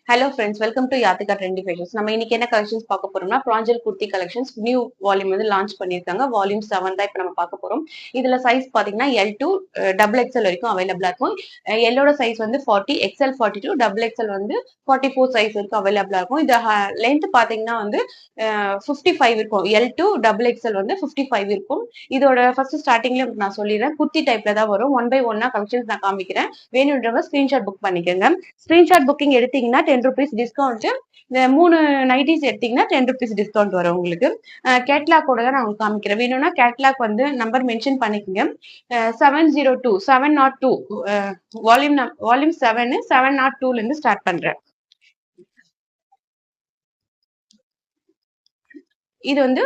Hello friends, welcome to Yathika Trendy Fashions. நம்ம இன்னைக்கு என்ன கலெக்ஷன்ஸ் பார்க்க போறோம்னா பிராஞ்சல் குர்த்தி கலெக்ஷன்ஸ் நியூ வால்யூம் வந்து லான்ச் பண்ணிருக்காங்க. வால்யூம் 7 தான் இப்ப நம்ம பார்க்க போறோம். இதுல சைஸ் பாத்தீங்கன்னா L to XXL வரைக்கும் அவைலபிளா இருக்கும். எல்லோட சைஸ் வந்து 40, XL 42, XXL வந்து 44 சைஸ் வரைக்கும் அவைலபிளா இருக்கும். இது லென்த் பாத்தீங்கன்னா வந்து 55 இருக்கும். L to XXL வந்து 55 இருக்கும். இதோட ஃபர்ஸ்ட் ஸ்டார்டிங்ல நான் சொல்லிடுறேன். குர்த்தி டைப்ல தான் வரும். ஒன் பை ஒன்னா கலெக்ஷன்ஸ் நான் காமிக்கிறேன். வேணுன்றவங்க ஸ்கிரீன்ஷாட் புக் பண்ணிக்கோங்க. ஸ்கிரீன்ஷாட் புக்கிங் எடுத்தீங்கன்னா 10 rupees டிஸ்கவுண்ட். இந்த 3 நைட்டிஸ் எடுத்தீங்கன்னா 10 rupees டிஸ்கவுண்ட் வரும் உங்களுக்கு. கேட்லாக் கூட தான் நான் உங்களுக்கு காமிக்கிறேன். வேணும்னா கேட்லாக் வந்து நம்பர் மென்ஷன் பண்ணிக்கோங்க. 702 வால்யூம் 7 702ல இருந்து ஸ்டார்ட் பண்றேன். இது வந்து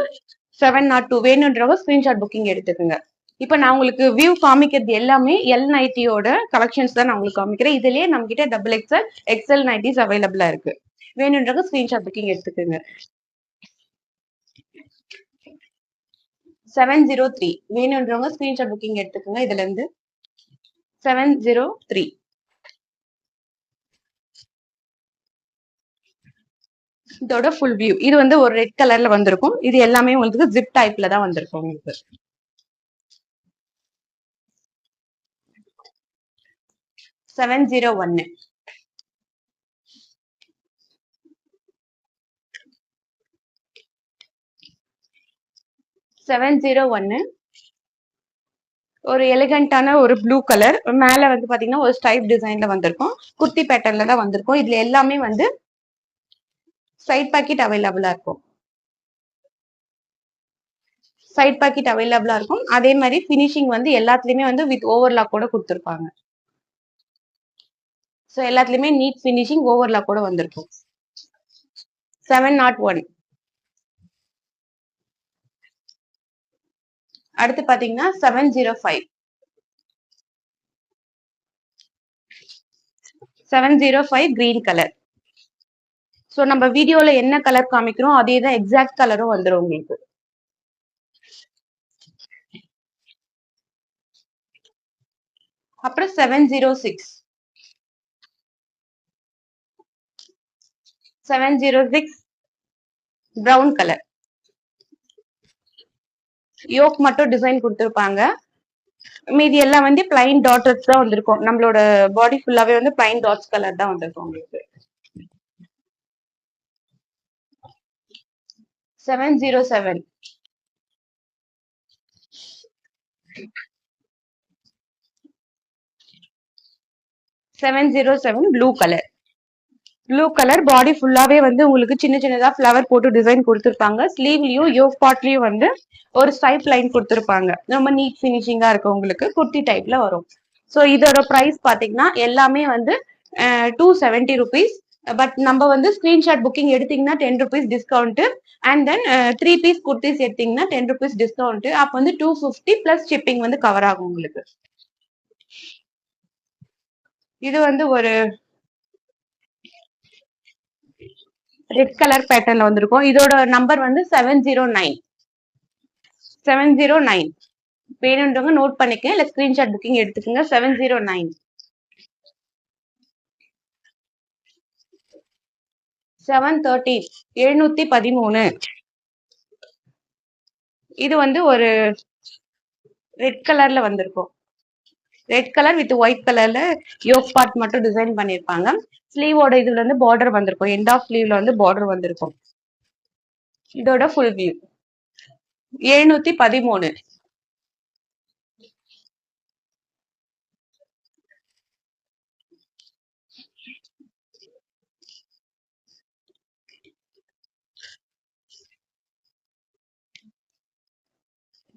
702 வேணுன்றவங்க ஸ்கிரீன்ஷாட் புக்கிங் எடுத்துக்கோங்க. இப்ப நான் உங்களுக்கு வியூ காமிக்கிறது எல்லாமே எல் நைட்டியோட கலெக்ஷன்ஸ் தான் நான் உங்களுக்கு காமிக்கிறேன். இதுலயே நம்ம கிட்ட XXL XL நைட்டிஸ் அவைலபிளா இருக்கு. வேணுன்றவங்க ஸ்கிரீன்ஷாட் புக்கிங் எடுத்துக்கோங்க. 703 வேணுன்றவங்க ஸ்கிரீன்ஷாட் புக்கிங் எடுத்துக்கோங்க. இதுல இருந்து 703 இதோட ஃபுல் வியூ. இது வந்து ஒரு ரெட் கலர்ல வந்திருக்கும். இது எல்லாமே உங்களுக்கு ஜிப் டைப்ல தான் வந்திருக்கும் உங்களுக்கு. 701 701 ஒரு எலிகண்டான ஒரு ப்ளூ கலர். மேல வந்து பாத்தீங்கன்னா ஒரு ஸ்டைப் டிசைன்ல வந்திருக்கும். குர்த்தி பேட்டர்ன்ல தான் வந்திருக்கும். இதுல எல்லாமே வந்து சைட் பாக்கெட் அவைலபிளா இருக்கும். சைட் பாக்கெட் அவைலபிளா இருக்கும். அதே மாதிரி பினிஷிங் வந்து எல்லாத்துலயுமே வந்து வித் ஓவர்லாக் கூட கொடுத்துருப்பாங்க. ஸோ எல்லாத்துலயுமே நீட் பினிஷிங் ஓவர்லாக் கூட வந்திருக்கும். 701 அடுத்து பாத்தீங்கன்னா 705 705 கிரீன் கலர். ஸோ நம்ம வீடியோல என்ன கலர் காமிக்கிறோம் அதே தான் எக்ஸாக்ட் கலரும் வந்துடும் உங்களுக்கு. அப்புறம் 706 பிரவுன் கலர். யோக் மட்டும் டிசைன் கொடுத்துருப்பாங்க. மீதி எல்லாம் வந்து பிளைன் டாட்ஸ் தான் வந்திருக்கும். நம்மளோட பாடி ஃபுல்லாவே வந்து பிளைன் டாட்ஸ் கலர் தான் வந்திருக்கும் உங்களுக்கு. 707 blue colour. Blue colour body ஃபுல்லாவே வந்து உங்களுக்கு சின்ன சின்னதா ஃபிளவர் போட்டு டிசைன் கொடுத்துருப்பாங்க. ஸ்லீவ்லயும் யோக் பார்ட்லயும் வந்து ஒரு ஸ்ட்ரைப் லைன் கொடுத்துருப்பாங்க. ரொம்ப நீட் பினிஷிங்கா இருக்கும் உங்களுக்கு. குர்த்தி டைப்ல வரும். ஸோ இதோட பிரைஸ் பாத்தீங்கன்னா எல்லாமே வந்து 270 rupees. பட் நம்ம வந்து ஸ்கிரீன்ஷாட் புக்கிங் எடுத்தீங்கன்னா 10 rupees discount. And then 3 piece kurtis எடுத்தீங்கன்னா 10 rupees டிஸ்கவுண்ட். அப்ப வந்து 250 பிளஸ் ஷிப்பிங் வந்து கவர் ஆகும் உங்களுக்கு. இது வந்து ஒரு ரெட் கலர் பேட்டர்ன்ல வந்திருக்கும். இதோட நம்பர் வந்து 709 வேணுன்றவங்க நோட் பண்ணிக்க, இல்ல ஸ்கிரீன்ஷாட் புக்கிங் எடுத்துக்கோங்க. 709 713 713. இது வந்து ஒரு ரெட் கலர்ல வந்திருக்கும். ரெட் கலர் வித் ஒயிட் கலர்ல யோக் பார்ட் மட்டும் டிசைன் பண்ணிருப்பாங்க. ஸ்லீவோட இதுல வந்து பார்டர் வந்திருக்கும். எண்ட் ஆஃப் ஸ்லீவ்ல வந்து பார்டர் வந்திருக்கும். இதோட ஃபுல் வியூ 713.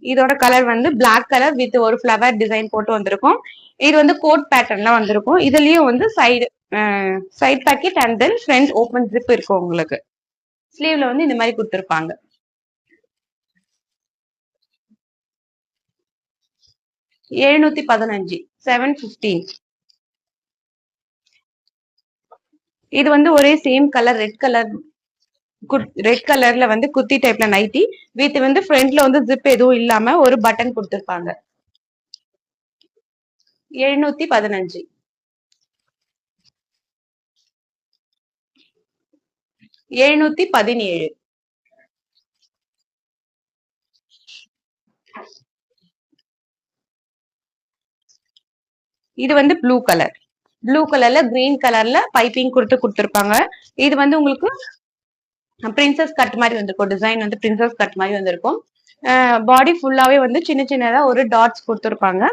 இதோட கலர் வந்து பிளாக் கலர் வித் ஒரு ஃபிளவர் டிசைன் போட்டு வந்திருக்கும். இது வந்து கோட் பேட்டர்ன்ல வந்திருக்கும். இதுலயும் வந்து side pocket and then front open zip இருக்கும் உங்களுக்கு. ஸ்லீவ்ல வந்து இந்த மாதிரி கொடுத்துருப்பாங்க. 715 715. இது வந்து ஒரே சேம் கலர் ரெட் கலர்ல வந்து குர்த்தி டைப்ல நைட்டி வித் வந்து ஃப்ரண்ட்ல வந்து ஜிப் எதுவும் இல்லாம ஒரு பட்டன் கொடுத்துருப்பாங்க. 715. 717. இது வந்து ப்ளூ கலர். ப்ளூ கலர்ல கிரீன் கலர்ல பைப்பிங் கொடுத்துருப்பாங்க. இது வந்து உங்களுக்கு பிரின்சஸ் கட் மாதிரி வந்திருக்கும். டிசைன் வந்து பிரின்சஸ் கட் மாதிரி வந்திருக்கும். பாடி ஃபுல்லாவே வந்து சின்ன சின்னதா ஒரு டாட்ஸ் கொடுத்துருப்பாங்க.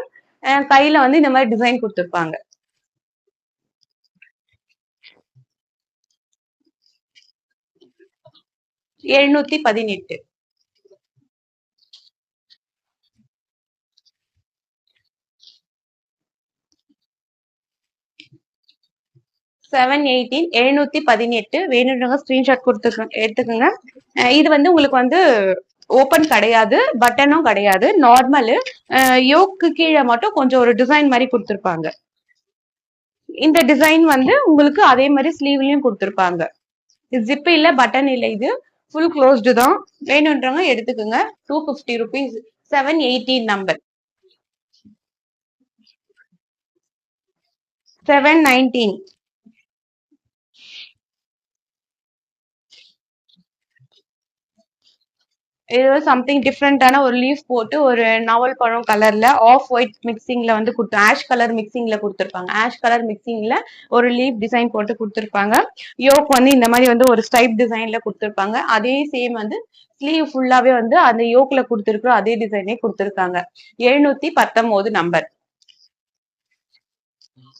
கையில வந்து இந்த மாதிரி டிசைன் கொடுத்துருப்பாங்க. $718. 718 718 வேணுன்றவங்க ஸ்கிரீன்ஷாட் எடுத்துக்கோங்க. இது வந்து உங்களுக்கு வந்து ஓபன் கிடையாது, பட்டனும் கிடையாது, நார்மல். யோக்கு கீழே மட்டும் கொஞ்சம் ஒரு டிசைன் மாதிரி கொடுத்துருப்பாங்க. இந்த டிசைன் வந்து உங்களுக்கு அதே மாதிரி ஸ்லீவ்லயும் கொடுத்துருப்பாங்க. ஜிப் இல்ல, பட்டன் இல்ல, இது ஃபுல் க்ளோஸ்டு தான். வேணுன்றவங்க எடுத்துக்கோங்க. 250 rupees. 718 நம்பர். 719. இது சம்திங் டிஃப்ரெண்டான ஒரு லீஃப் போட்டு ஒரு நாவல் பழம் கலர்ல ஆஃப் ஒயிட் மிக்சிங்ல வந்து ஆஷ் கலர் மிக்சிங்ல கொடுத்துருப்பாங்க. ஆஷ் கலர் மிக்சிங்ல ஒரு லீஃப் டிசைன் போட்டு கொடுத்துருப்பாங்க. யோக் வந்து இந்த மாதிரி வந்து ஒரு ஸ்டைப் டிசைன்ல கொடுத்துருப்பாங்க. அதே சேம் வந்து ஸ்லீவ் ஃபுல்லாவே வந்து அந்த யோக்ல கொடுத்துருக்குற அதே டிசைனே கொடுத்துருக்காங்க. 719 நம்பர்.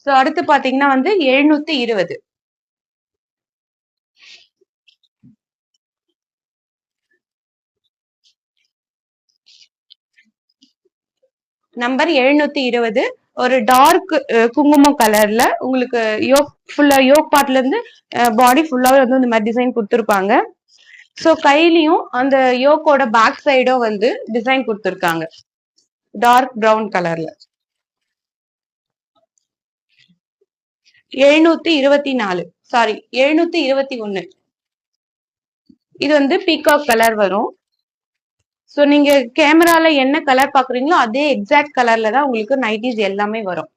ஸோ அடுத்து பாத்தீங்கன்னா வந்து 720. நம்பர் 720. ஒரு டார்க் குங்குமம் கலர்ல உங்களுக்கு யோக் ஃபுல்லா யோக் பார்ட்ல இருந்து பாடி ஃபுல்லாவே வந்து இந்த மாதிரி டிசைன் கொடுத்துருப்பாங்க. ஸோ கையிலயும் அந்த யோக்கோட பேக் சைடும் வந்து டிசைன் கொடுத்துருக்காங்க டார்க் பிரவுன் கலர்ல. 724. சாரி, 721. இது வந்து பீகாக் கலர் வரும். ஸோ நீங்க கேமரால என்ன கலர் பாக்குறீங்களோ அதே எக்ஸாக்ட் கலர்ல தான் உங்களுக்கு நைட்டிஸ் எல்லாமே வரும்.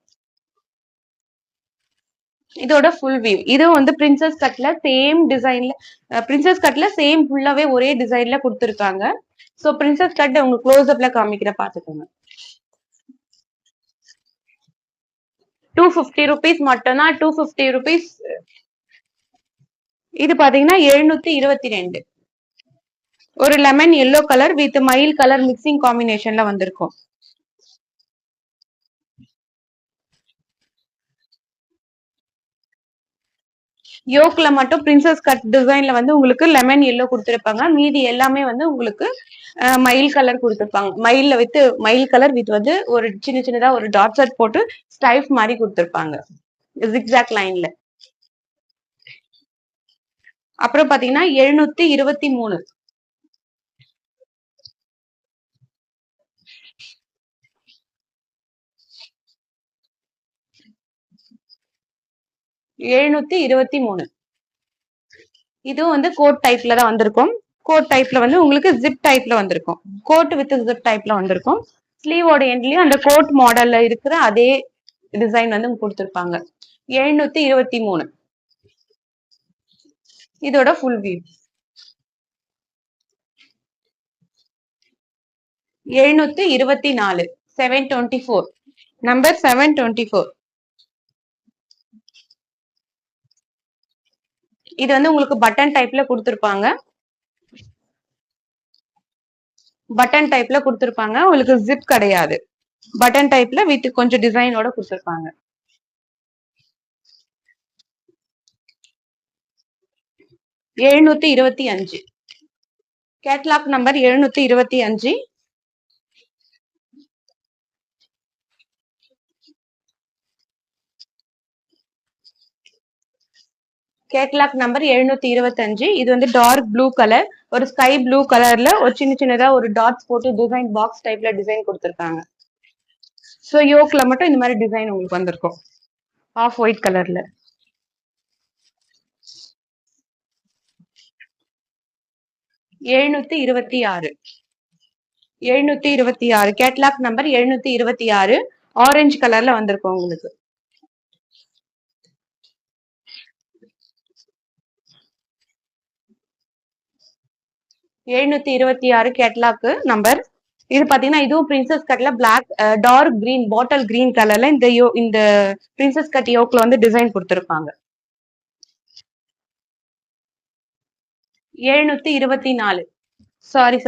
இதோட ஃபுல் வியூ. இதுவும் வந்து பிரின்சஸ் கட்ல சேம் டிசைன்ல, பிரின்சஸ் கட்ல சேம் ஃபுல்லாவே ஒரே டிசைன்ல கொடுத்துருக்காங்க. ஸோ பிரின்சஸ் கட் உங்க க்ளோஸ் அப்ல காமிக்கிற பாத்துக்கோங்க. 250 rupees மட்டும்தான். 250 rupees. இது பாத்தீங்கன்னா 722. ஒரு லெமன் எல்லோ கலர் வித் மயில் கலர் மிக்சிங் காம்பினேஷன்ல வந்திருக்கும். யோக்ல மட்டும் பிரின்சஸ் கட் டிசைன்ல வந்து உங்களுக்கு லெமன் எல்லோ கொடுத்துருப்பாங்க. மீதி எல்லாமே வந்து உங்களுக்கு மயில் கலர் கொடுத்துருப்பாங்க. மயில்ல வித் மயில் கலர் வித் வந்து ஒரு சின்ன சின்னதா ஒரு டாட் செட் போட்டு ஸ்டைஃப் மாதிரி கொடுத்துருப்பாங்க ஜிக்ஸாக் லைன்ல. அப்புறம் பாத்தீங்கன்னா 723. 723. இதுவும் வந்து கோட் டைப்ல தான் வந்திருக்கும். கோட் டைப்ல வந்து உங்களுக்கு ஜிப் டைப்ல வந்திருக்கும். கோட் வித் ஜிப் டைப்ல வந்திருக்கும். ஸ்லீவோட எண்ட்லயும் அந்த கோட் மாடல்ல இருக்கிற அதே டிசைன் வந்து கொடுத்திருப்பாங்க. 723. இதோட ஃபுல் வியூ. 724. 724. நம்பர் 724. இது வந்து உங்களுக்கு பட்டன் டைப்ல கொடுத்திருப்பாங்க. பட்டன் டைப்ல கொடுத்திருப்பாங்க. உங்களுக்கு ஜிப் கிடையாது. பட்டன் டைப்ல வித் கொஞ்சம் டிசைனோட கொடுத்திருப்பாங்க. 725. Catalogue number 725. Catalogue number 725. இது வந்து டார்க் ப்ளூ கலர், ஒரு ஸ்கை ப்ளூ கலர்ல ஒரு சின்ன சின்னதா ஒரு டாட்ஸ் போட்டு டிசைன் பாக்ஸ் டைப்ல டிசைன் கொடுத்திருக்காங்க. சோ யோக்ல மட்டும் இந்த மாதிரி டிசைன் உங்களுக்கு வந்திருக்கும் ஆஃப் ஒயிட் கலர்ல. 726. 726. Catalogue number 726. ஆரஞ்சு கலர்ல வந்திருக்கும் உங்களுக்கு. 726 கேட்லாக் நம்பர். இது பாத்தீங்கன்னா இதுவும் பிரின்சஸ் கட்ல black dark green bottle green கலர்ல இந்த பிரின்சஸ் கட் யோக்ல வந்து டிசைன் கொடுத்திருப்பாங்க. 724 சாரி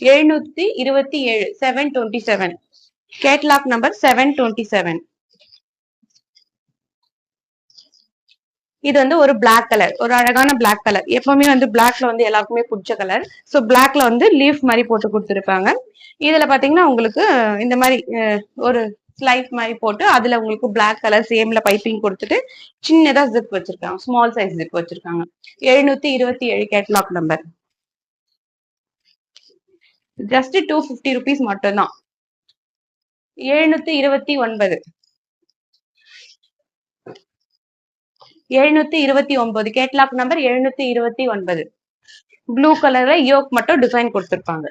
727 727 கேட்லாக் நம்பர் 727. இது வந்து ஒரு பிளாக் கலர், ஒரு அழகான பிளாக் கலர். எப்பவுமே வந்து பிளாக்ல வந்து எல்லாருக்குமே பிடிச்ச கலர். ஸோ பிளாக்ல வந்து லீஃப் மாதிரி போட்டு கொடுத்துருப்பாங்க. இதுல பாத்தீங்கன்னா உங்களுக்கு இந்த மாதிரி ஒரு ஸ்லைஸ் மாதிரி போட்டு அதுல உங்களுக்கு பிளாக் கலர் சேம்ல பைப்பிங் கொடுத்துட்டு சின்னதா ஜிப் வச்சிருக்காங்க, ஸ்மால் சைஸ் ஜிப் வச்சிருக்காங்க. 727 கேட்லாக் நம்பர். ஜஸ்ட் 250 ருபீஸ் மட்டும்தான். 729 729 கேட்லாக் நம்பர் 729. ப்ளூ கலர்ல யோக் மட்டும் டிசைன் கொடுத்திருப்பாங்க.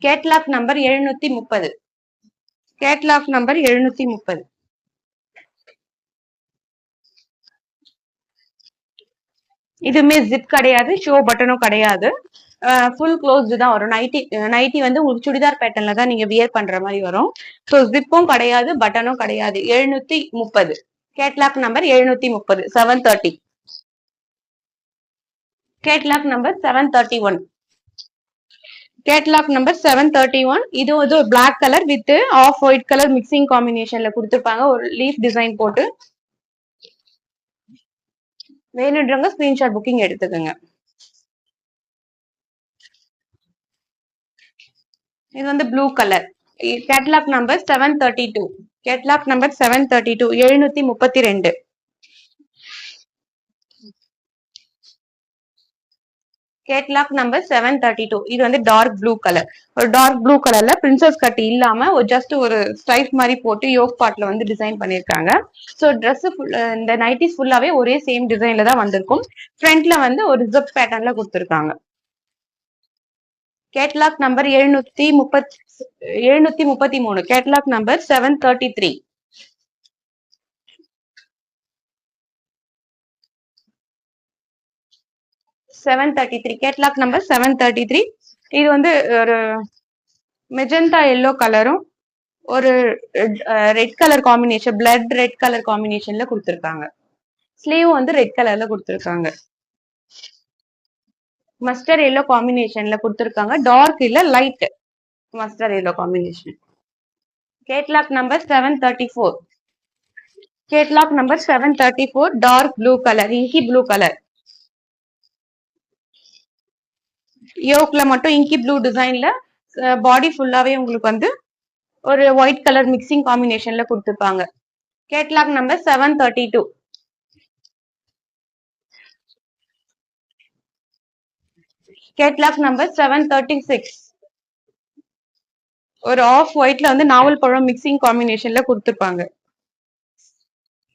Catalogue number 730. Catalogue number 730. இதுவுமே ஜிப் கிடையாது, ஷோ பட்டனும் கிடையாது, ஃபுல் க்ளோஸ்டு தான் வரும். நைட்டி வந்து உங்களுக்கு சுடிதார் பேட்டர்ன்ல தான் நீங்க வியர் பண்ற மாதிரி வரும். ஸோ ஜிப்பும் கிடையாது, பட்டனும் கிடையாது. 730. Catalogue number 730. 730. Catalogue number 731. Catalogue number 731. இது வந்து ஒரு black colour with off white colour mixing காம்பினேஷன்ல கொடுத்திருப்பாங்க, ஒரு லீஃப் டிசைன் போட்டு. வேணுன்றவங்க ஸ்கிரீன்ஷாட் புக்கிங் எடுத்துக்கோங்க. இது வந்து blue colour. Catalogue number 732. Catalogue number 732. 732. Catalogue number 732. இது வந்து டார்க் ப்ளூ கலர். ஒரு டார்க் ப்ளூ கலர்ல பிரின்சஸ் கட் இல்லாம ஒரு ஜஸ்ட் ஒரு ஸ்ட்ரைப் மாதிரி போட்டு யோக் பார்ட்ல வந்து டிசைன் பண்ணிருக்காங்க. ஸோ ட்ரெஸ் இந்த நைட்டிஸ் ஃபுல்லாவே ஒரே சேம் டிசைன்ல தான் வந்திருக்கும். ஃப்ரண்ட்ல வந்து ஒரு ஜிப் பேட்டர்ன்ல கொடுத்திருக்காங்க. Catalogue number 733. Catalogue number 733. Catalogue number 733. இது வந்து ஒரு மெஜந்தா எல்லோ கலரும் ஒரு red colour combination, blood red colour காம்பினேஷன்ல கொடுத்திருக்காங்க. ஸ்லீவ் வந்து ரெட் கலர்ல கொடுத்திருக்காங்க. மஸ்டர்ட் எல்லோ காம்பினேஷன்ல கொடுத்திருக்காங்க. டார்க் இல்ல, light mustard yellow combination. Catalogue number 734. Catalogue number 734. Dark blue colour, inky blue colour. யோக்ல மட்டும் இங்கி ப்ளூ டிசைன்ல, பாடி ஃபுல்லாவே உங்களுக்கு வந்து ஒரு ஒயிட் கலர் மிக்சிங் காம்பினேஷன்ல கொடுத்திருப்பாங்க. Catalogue number 732. Catalogue number 736. ஒரு ஆஃப் ஒயிட்ல வந்து நாவல் பழம் மிக்சிங் காம்பினேஷன்ல கொடுத்திருப்பாங்க.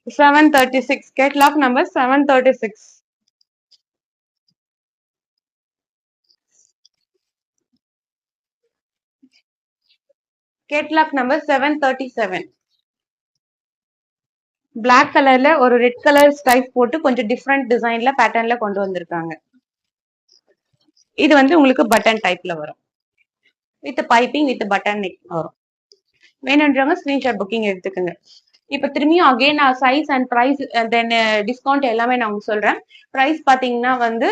736. Catalogue number 736. Catalogue number 737. Black கலர்ல ஒரு ரெட் கலர் ஸ்ட்ரைப் போட்டு கொஞ்சம் டிஃப்ரெண்ட் டிசைன்ல பேட்டர்ன்ல கொண்டு வந்திருக்காங்க. இது வந்து உங்களுக்கு பட்டன் டைப்ல வரும், with piping with button neck வரும். வேணுன்றவங்க ஸ்கிரீன்ஷாட் புக்கிங் எடுத்துக்கோங்க. இப்ப திரும்பியும் அகைன் நான் size and price then discount எல்லாமே நான் உங்களுக்கு சொல்றேன். பிரைஸ் பாத்தீங்கன்னா வந்து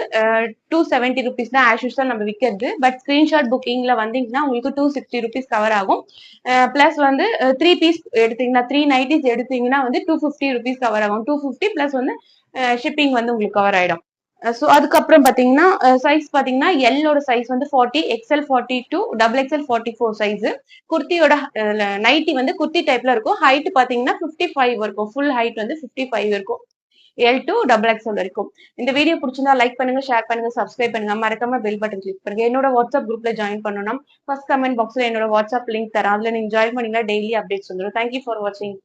270 ருபீஸ் தான் ஆஸ் யூஸ்வல் நம்ம விற்கிறது. பட் ஸ்கிரீன்ஷாட் புக்கிங்ல வந்தீங்கன்னா உங்களுக்கு 260 ருபீஸ் கவர் ஆகும். பிளஸ் வந்து 3 பீஸ் எடுத்தீங்கன்னா 3 நைட்டிஸ் எடுத்தீங்கன்னா வந்து 250 ருபீஸ் கவர் ஆகும். 250 பிளஸ் வந்து ஷிப்பிங் வந்து உங்களுக்கு கவர் ஆயிடும். ஸோ அதுக்கப்புறம் பாத்தீங்கன்னா சைஸ் பாத்தீங்கன்னா எல்லோட சைஸ் வந்து 40, XL 42, XXL 44 சைஸ். குர்த்தியோட நைட்டி வந்து குர்த்தி டைப்ல இருக்கும். ஹைட் பாத்தீங்கன்னா 55 இருக்கும். ஃபுல் ஹைட் வந்து 55 இருக்கும். L to XXL வரைக்கும். இந்த வீடியோ பிடிச்சிருந்தா லைக் பண்ணுங்க, ஷேர் பண்ணுங்க, சப்ஸ்கிரைப் பண்ணுங்க, மறக்காம பெல் பட்டன் கிளிக் பண்ணுங்க. என்னோட வாட்ஸ்அப் குரூப்ல ஜாயின் பண்ணணும். ஃபர்ஸ்ட் கமெண்ட் பாக்ஸ்ல என்னோட வாட்ஸ்அப் லிங்க் தரேன், அதுல நீங்க ஜாயின் பண்ணீங்கன்னா டெய்லி அப்டேட்ஸ் வந்துடும். தேங்க்யூ ஃபார் வாட்சிங்.